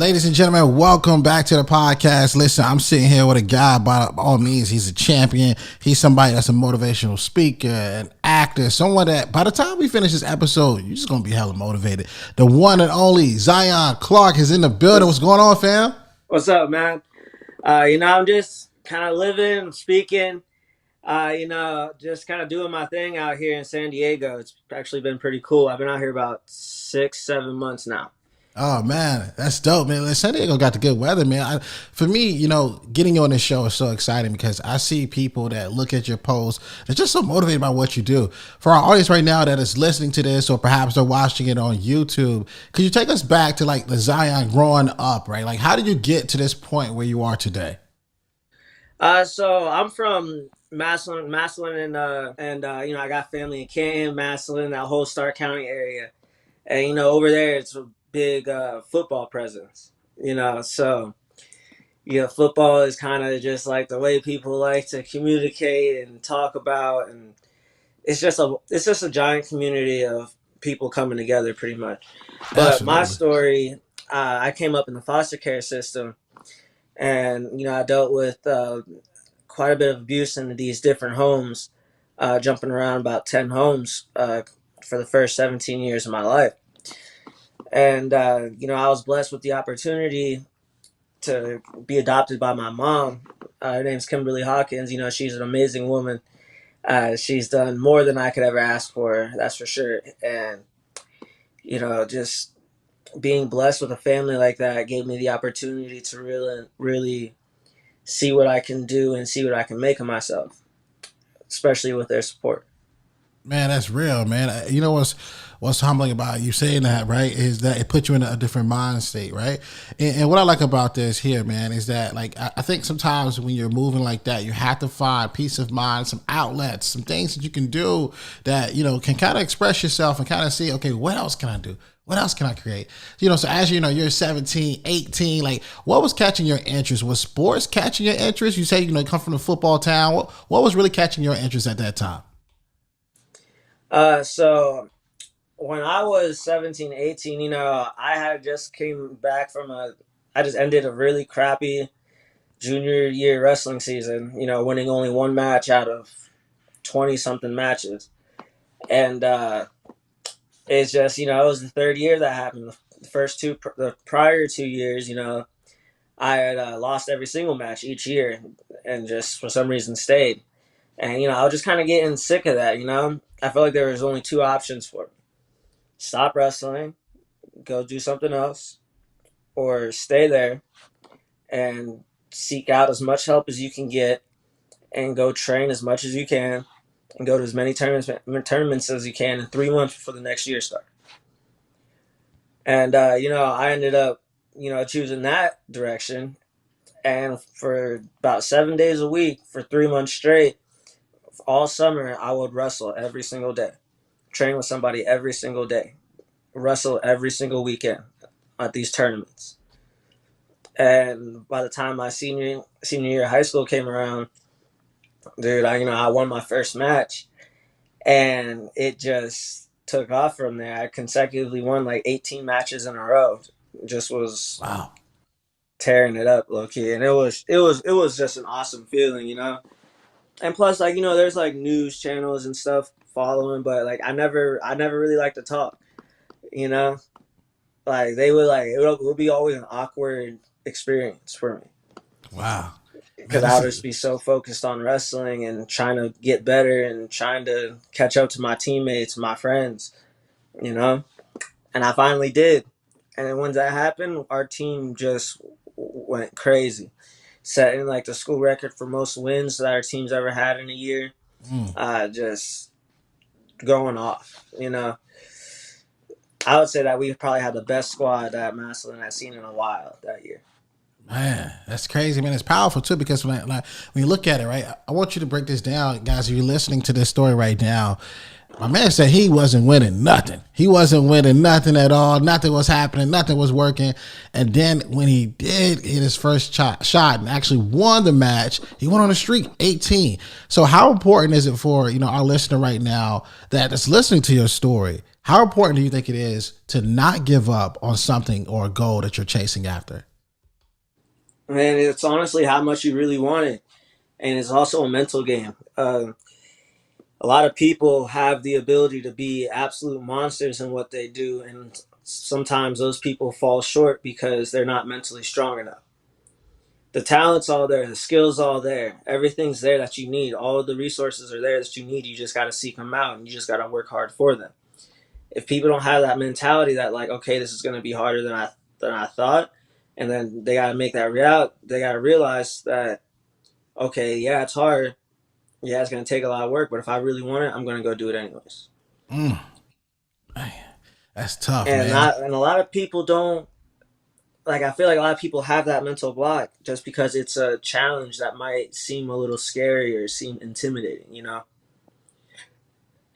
Ladies and gentlemen, welcome back to the podcast. Listen, I'm sitting here with a guy, by all means, he's a champion. He's somebody that's a motivational speaker, an actor, someone that by the time we finish this episode, you're just going to be hella motivated. The one and only Zion Clark is in the building. What's going on, fam? What's up, man? I'm just kind of living, speaking, just kind of doing my thing out here in San Diego. It's actually been pretty cool. I've been out here about 6-7 months now. Oh man, that's dope, man. San Diego got the good weather, man. For me, getting you on this show is so exciting because I see people that look at your posts. They're just so motivated by what you do. For our audience right now that is listening to this, or perhaps they're watching it on YouTube, could you take us back to like the Zion growing up, right? Like, how did you get to this point where you are today? So I'm from Massillon, and I got family in Canton, Massillon, that whole Stark County area, and over there it's a big football presence. Football is kind of just like the way people like to communicate and talk about, and it's just a giant community of people coming together, pretty much. But my Absolutely. story, I came up in the foster care system, and I dealt with quite a bit of abuse in these different homes, jumping around about 10 homes for the first 17 years of my life. And I was blessed with the opportunity to be adopted by my mom. Her name's Kimberly Hawkins. She's an amazing woman. She's done more than I could ever ask for, that's for sure. And just being blessed with a family like that gave me the opportunity to really see what I can do and see what I can make of myself, especially with their support. Man, that's real, man. You know what's humbling about you saying that, right? Is that it puts you in a different mind state, right? And what I like about this here, man, is that like I think sometimes when you're moving like that, you have to find peace of mind, some outlets, some things that you can do that can kind of express yourself and kind of see, okay, what else can I do? What else can I create? So as you're 17, 18, like what was catching your interest? Was sports catching your interest? You say, you come from a football town. What was really catching your interest at that time? So when I was 17, 18, I had just came back I just ended a really crappy junior year wrestling season, winning only one match out of 20 something matches. And it's just, it was the third year that happened. The prior 2 years, I had lost every single match each year and just for some reason stayed. And, I was just kind of getting sick of that, I felt like there was only two options for me: stop wrestling, go do something else, or stay there and seek out as much help as you can get and go train as much as you can and go to as many tournaments as you can in 3 months before the next year starts. And, I ended up, choosing that direction. And for about 7 days a week, for 3 months straight, all summer, I would wrestle every single day, train with somebody every single day, wrestle every single weekend at these tournaments. And by the time my senior year of high school came around, dude, I won my first match, and it just took off from there. I consecutively won like 18 matches in a row. Just was Wow. tearing it up, low key, and it was just an awesome feeling, And plus, like, there's like news channels and stuff following, but like I never really liked to talk, you know. Like they would like it would be always an awkward experience for me Wow. Man, because I this would is just be so focused on wrestling and trying to get better and trying to catch up to my teammates, my friends, you know. And I finally did. And then once that happened, our team just went crazy, setting like the school record for most wins that our team's ever had in a year. Just going off, I would say that we probably had the best squad that Massillon has seen in a while that year. Man, that's crazy, man. It's powerful too because when you look at it, right, I want you to break this down, guys. If you're listening to this story right now, my man said he wasn't winning nothing. He wasn't winning nothing at all. Nothing was happening. Nothing was working. And then when he did hit his first shot and actually won the match, he went on the streak, 18. So how important is it for our listener right now that is listening to your story? How important do you think it is to not give up on something or a goal that you're chasing after? And it's honestly how much you really want it, and it's also a mental game. A lot of people have the ability to be absolute monsters in what they do, and sometimes those people fall short because they're not mentally strong enough. The talent's all there, the skills all there, everything's there that you need. All the resources are there that you need. You just got to seek them out, and you just got to work hard for them. If people don't have that mentality that like, okay, this is going to be harder than I thought, and then they got to make that real. They got to realize that okay, yeah, it's hard. Yeah, it's going to take a lot of work, but if I really want it, I'm going to go do it anyways. Mm, man, that's tough, And man. not and a lot of people don't like. I feel like a lot of people have that mental block just because it's a challenge that might seem a little scary or seem intimidating, you know.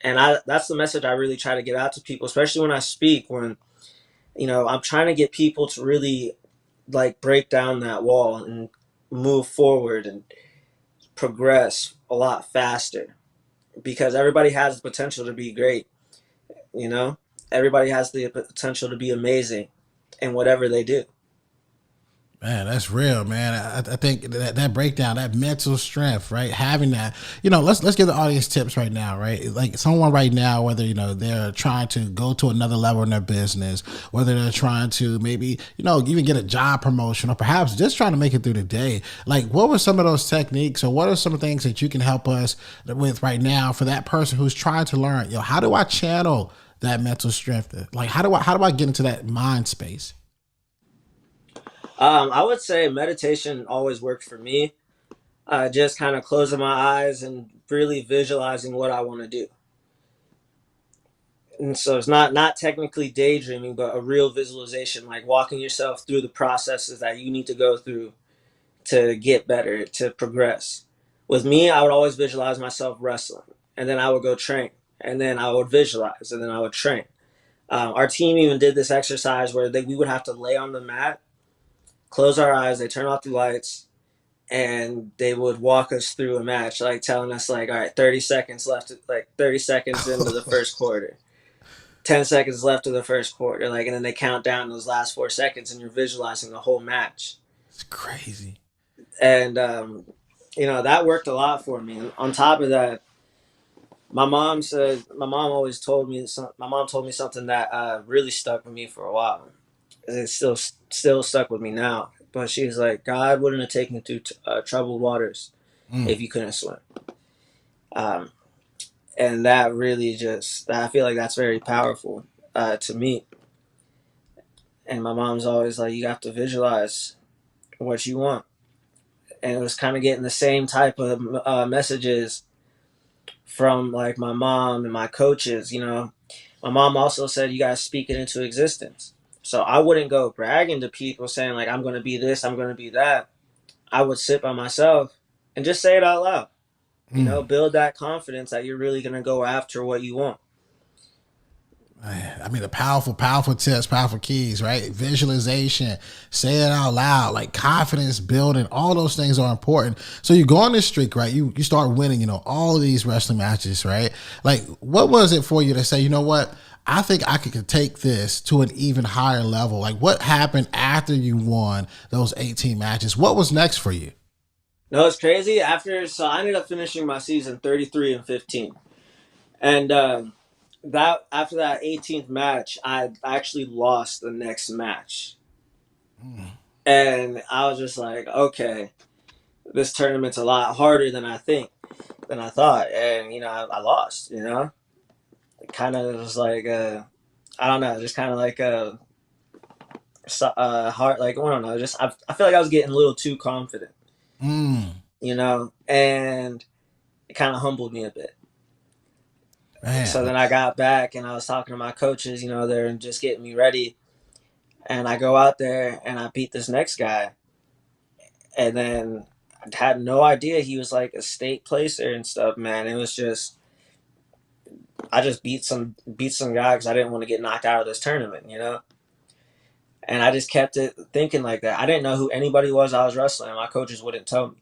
And I that's the message I really try to get out to people, especially when I speak. When I'm trying to get people to really like break down that wall and move forward and progress a lot faster because everybody has the potential to be great, you know? Everybody has the potential to be amazing in whatever they do. Man, that's real, man. I think that breakdown, that mental strength, right? Having that, let's give the audience tips right now, right? Like someone right now, whether they're trying to go to another level in their business, whether they're trying to maybe even get a job promotion, or perhaps just trying to make it through the day. Like, what were some of those techniques, or what are some things that you can help us with right now for that person who's trying to learn? How do I channel that mental strength? Like, how do I get into that mind space? I would say meditation always worked for me. Just kind of closing my eyes and really visualizing what I want to do. And so it's not technically daydreaming, but a real visualization, like walking yourself through the processes that you need to go through to get better, to progress. With me, I would always visualize myself wrestling, and then I would go train, and then I would visualize, and then I would train. Our team even did this exercise where we would have to lay on the mat, close our eyes, they turn off the lights, and they would walk us through a match, like telling us like, all right, 30 seconds left, like 30 seconds into the first quarter, 10 seconds left of the first quarter, like, and then they count down those last 4 seconds, and you're visualizing the whole match. It's crazy. And that worked a lot for me. And on top of that, my mom told me something that really stuck with me for a while. It's still stuck with me now. But she was like, God wouldn't have taken you through troubled waters Mm. if you couldn't swim. Um, and that really just, I feel like that's very powerful to me. And my mom's always like, you have to visualize what you want. And it was kind of getting the same type of messages from like my mom and my coaches. My mom also said you guys speak it into existence. So I wouldn't go bragging to people saying like I'm going to be this, I'm going to be that. I would sit by myself and just say it out loud. Mm. Build that confidence that you're really going to go after what you want. I mean, the powerful, powerful tips, powerful keys, right? Visualization, say it out loud, like confidence building, all those things are important. So you go on this streak, right? You start winning, all of these wrestling matches, right? Like, what was it for you to say, you know what? I think I could take this to an even higher level. Like, what happened after you won those 18 matches? What was next for you? No, it's crazy. So I ended up finishing my season 33-15, and that after that 18th match, I actually lost the next match, Mm. and I was just like, okay, this tournament's a lot harder than I thought, and I lost. It kind of was like I don't know, just kind of like hard, like I don't know, just I feel like I was getting a little too confident, Mm. and it kind of humbled me a bit. So Man. then I got back and I was talking to my coaches, they're just getting me ready, and I go out there and I beat this next guy, and then I had no idea he was like a state placer and stuff. Man, it was just I just beat some guy because I didn't want to get knocked out of this tournament. And I just kept it thinking like that. I didn't know who anybody was I was wrestling. My coaches wouldn't tell me.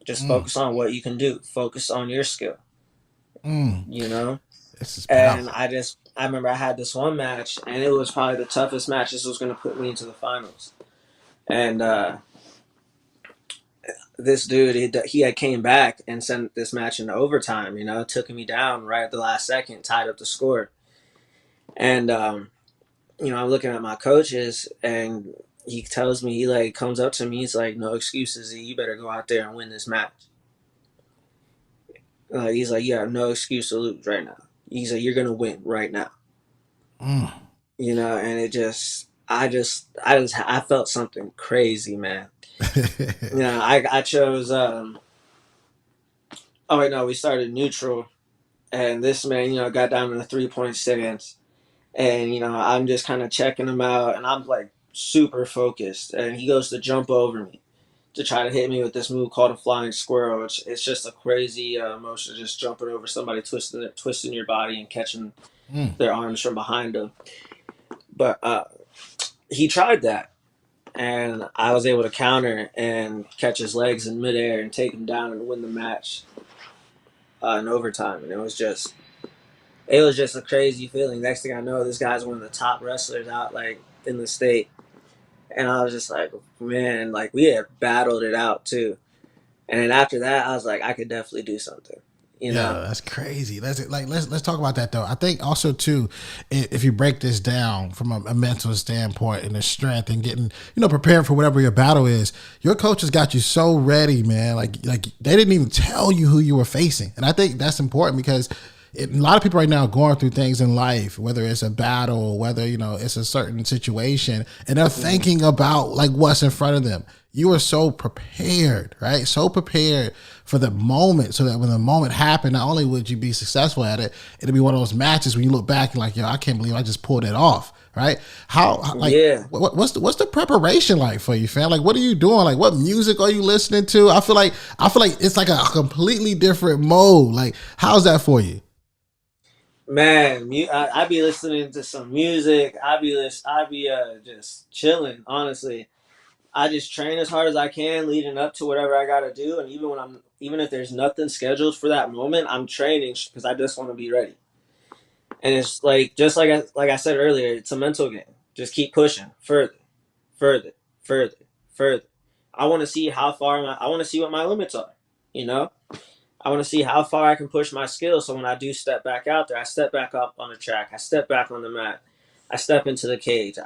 Just Mm. focus on what you can do. Focus on your skill. Mm. You know. This is And powerful. I remember I had this one match, and it was probably the toughest match. This was going to put me into the finals. And this dude, he had came back and sent this match into overtime. Took me down right at the last second, tied up the score. And I'm looking at my coaches, and he tells me, he like comes up to me, he's like, "No excuses, you better go out there and win this match." He's like, "You have no excuse to lose right now." He's like, "You're gonna win right now." Mm. And I felt something crazy, man. I chose. Oh wait, no, we started neutral, and this man, got down in the 3 point stance, and I'm just kind of checking him out, and I'm like super focused, and he goes to jump over me to try to hit me with this move called a flying squirrel. It's just a crazy motion, just jumping over somebody, twisting your body and catching Mm. their arms from behind them. But he tried that, and I was able to counter and catch his legs in midair and take him down and win the match in overtime. And it was just a crazy feeling. Next thing I know, this guy's one of the top wrestlers out like in the state, and I was just like, man, like we had battled it out too. And then after that, I was like, I could definitely do something, you know. Yeah, that's crazy. Let's talk about that though. I think also too, if you break this down from a mental standpoint and the strength and getting prepared for whatever your battle is, your coach has got you so ready, man. Like they didn't even tell you who you were facing, and I think that's important because a lot of people right now are going through things in life, whether it's a battle, whether it's a certain situation, and they're thinking about like what's in front of them. You are so prepared, right? So prepared for the moment, so that when the moment happened, not only would you be successful at it, it'll be one of those matches when you look back and like, yo, I can't believe I just pulled it off, right? Like, Yeah. what's the preparation like for you, fam? Like, what are you doing? Like, what music are you listening to? I feel like it's like a completely different mode. Like, how's that for you? Man, I be listening to some music. I be just chilling. Honestly, I just train as hard as I can leading up to whatever I gotta do, and even if there's nothing scheduled for that moment, I'm training because I just want to be ready. And it's like just like I said earlier, it's a mental game. Just keep pushing further, further, further, further. I want to see how far I want to see what my limits are. You know, I want to see how far I can push my skills. So when I do step back out there, I step back up on the track. I step back on the mat. I step into the cage.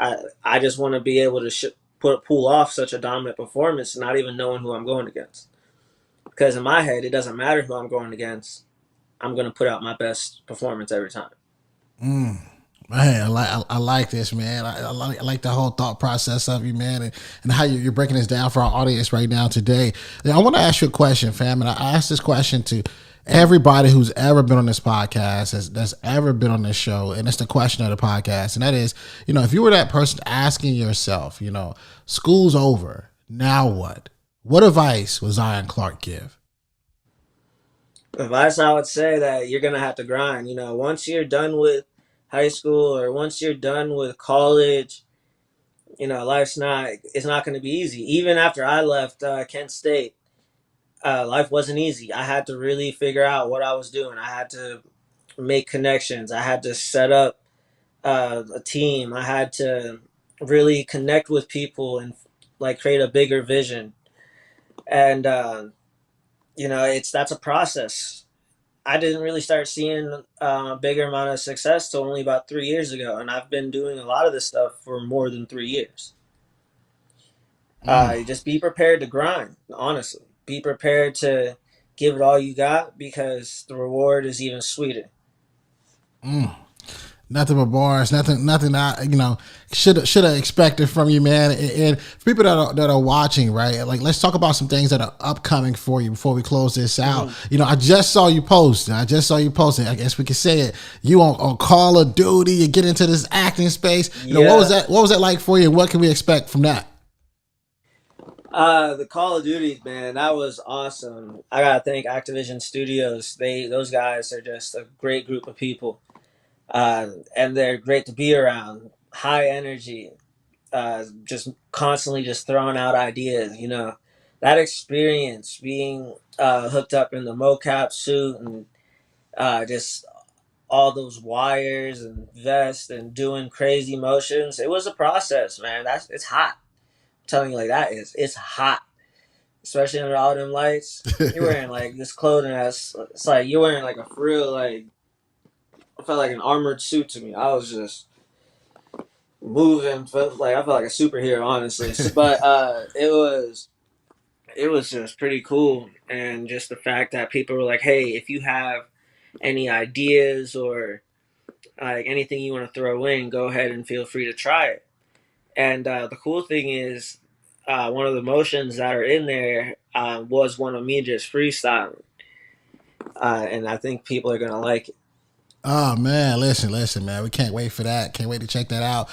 I just want to be able to pull off such a dominant performance, not even knowing who I'm going against. Because in my head, it doesn't matter who I'm going against. I'm going to put out my best performance every time. Mm. Man, I like this, man. I like the whole thought process of you, man, and how you're breaking this down for our audience right now today. Now, I want to ask you a question, fam, and I ask this question to everybody who's ever been on this podcast, that's ever been on this show, and it's the question of the podcast, and that is, if you were that person asking yourself, school's over, now what? What advice would Zion Clark give? Advice I would say that you're going to have to grind. Once you're done with high school or once you're done with college, life's not it's not going to be easy. Even after I left Kent State, life wasn't easy. I had to really figure out what I was doing. I had to make connections. I had to set up a team. I had to really connect with people and like create a bigger vision. And it's that's a process. I didn't really start seeing a bigger amount of success till only about 3 years ago, and I've been doing a lot of this stuff for more than 3 years. Mm. Just be prepared to grind. Honestly, be prepared to give it all you got because the reward is even sweeter. Mm. Nothing but bars. Nothing. I should have expected from you, man. And for people that are watching, right? Like, let's talk about some things that are upcoming for you before we close this out. Mhm. I just saw you post. I just saw you posting. I guess we could say it. You on Call of Duty. You get into this acting space. What was Yeah. that? What was that like for you? And what can we expect from that? The Call of Duty, man, that was awesome. I gotta thank Activision Studios. Those guys are just a great group of people, and they're great to be around. High energy, just constantly just throwing out ideas. That experience being hooked up in the mocap suit and just all those wires and vests and doing crazy motions. It was a process, man. It's hot. I'm telling you, like that is it's hot, especially under all them lights. You're wearing like this clothing that's it's like you're wearing like a for real like I felt like an armored suit to me. I was just moving, felt like I felt like a superhero, honestly. But it was just pretty cool, and just the fact that people were like, "Hey, if you have any ideas or like anything you want to throw in, go ahead and feel free to try it." And the cool thing is, one of the motions that are in there was one of me just freestyling, and I think people are gonna like it. Oh man, listen, man. We can't wait for that. Can't wait to check that out.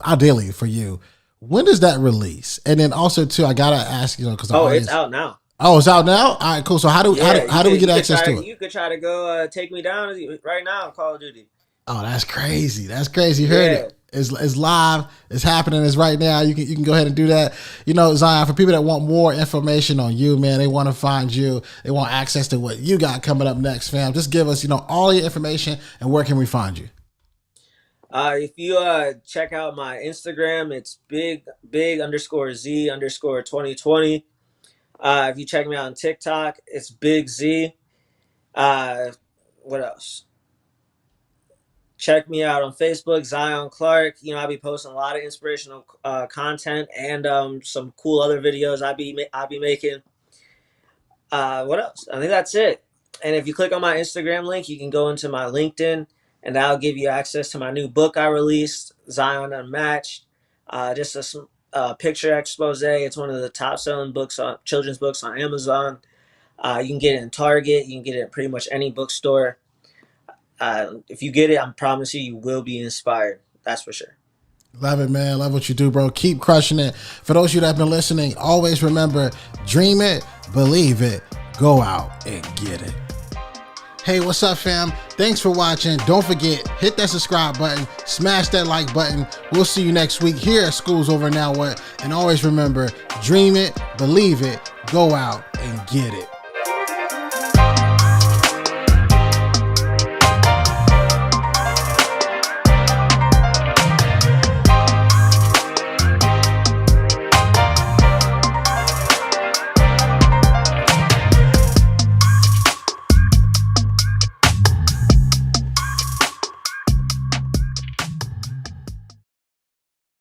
Ideally for you, when does that release? And then also too, I gotta ask, because Oh, it's out now. Oh, it's out now. All right, cool. So how do we get access to it? You could try to go take me down right now on Call of Duty. Oh, that's crazy. That's crazy. You heard Yeah. it. It's live. It's happening. It's right now. You can go ahead and do that. Zion, for people that want more information on you, man, they want to find you. They want access to what you got coming up next, fam. Just give us, all your information, and where can we find you? If you check out my Instagram, it's big underscore Z underscore 2020. If you check me out on TikTok, it's Big Z. What else? Check me out on Facebook, Zion Clark. I'll be posting a lot of inspirational content and some cool other videos I'll be making. What else? I think that's it. And if you click on my Instagram link, you can go into my LinkedIn, and that'll give you access to my new book I released, Zion Unmatched. Just a picture expose. It's one of the top selling children's books on Amazon. You can get it in Target. You can get it in pretty much any bookstore. If you get it, I promise you will be inspired. That's for sure. Love it, man. Love what you do, bro. Keep crushing it. For those of you that have been listening, always remember, dream it, believe it, go out and get it. Hey, what's up, fam? Thanks for watching. Don't forget, hit that subscribe button, smash that like button. We'll see you next week here at Schools Over Now What. And always remember, dream it, believe it, go out and get it.